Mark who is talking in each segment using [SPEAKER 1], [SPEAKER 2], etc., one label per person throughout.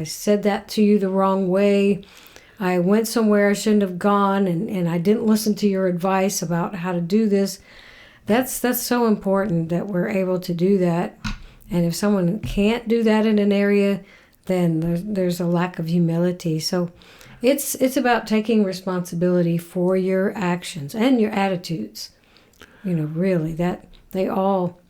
[SPEAKER 1] I said that to you the wrong way. I went somewhere I shouldn't have gone, and I didn't listen to your advice about how to do this. That's so important that we're able to do that. And if someone can't do that in an area, then there's a lack of humility. So it's about taking responsibility for your actions and your attitudes. Really, that they all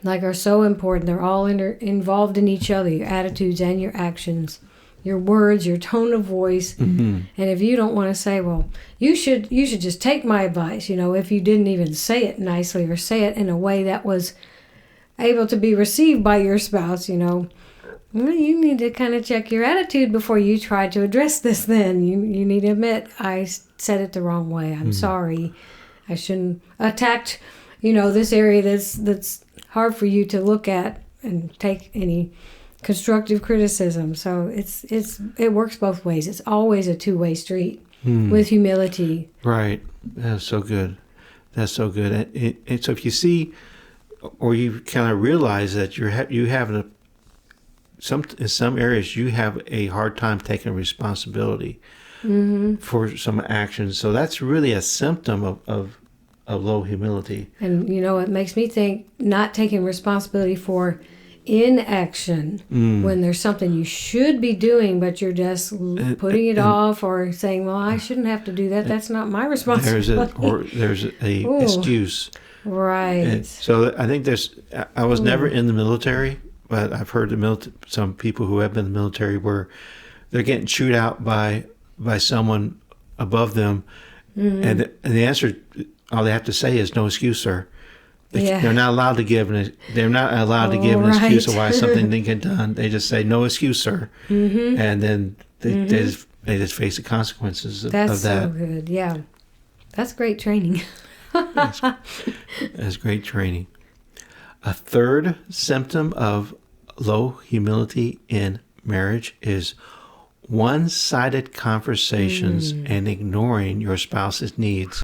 [SPEAKER 1] are so important. They're all involved in each other, your attitudes and your actions, your words, your tone of voice.
[SPEAKER 2] Mm-hmm.
[SPEAKER 1] And if you don't want to say, well, you should just take my advice, if you didn't even say it nicely or say it in a way that was able to be received by your spouse, well, you need to kind of check your attitude before you try to address this then. You need to admit, I said it the wrong way. I'm sorry. I shouldn't attacked, this area that's hard for you to look at and take any constructive criticism. So it works both ways. It's always a two-way street with humility.
[SPEAKER 2] Right. That's so good. That's so good. And so if you see, or you kind of realize that you have in some areas you have a hard time taking responsibility for some actions. So that's really a symptom of low humility.
[SPEAKER 1] And it makes me think not taking responsibility for inaction when there's something you should be doing, but you're just putting it off or saying, well, I shouldn't have to do that. That's not my responsibility.
[SPEAKER 2] There's a excuse.
[SPEAKER 1] Right.
[SPEAKER 2] And so I think I was never in the military, but I've heard some people who have been in the military where they're getting chewed out by someone above them, and the answer, all they have to say is, no excuse, sir. They're not allowed to give an excuse of why something didn't get done. They just say, no excuse, sir. And then they just face the consequences of that.
[SPEAKER 1] That's so good. Yeah. That's great training.
[SPEAKER 2] That's great training. A third symptom of low humility in marriage is one-sided conversations and ignoring your spouse's needs.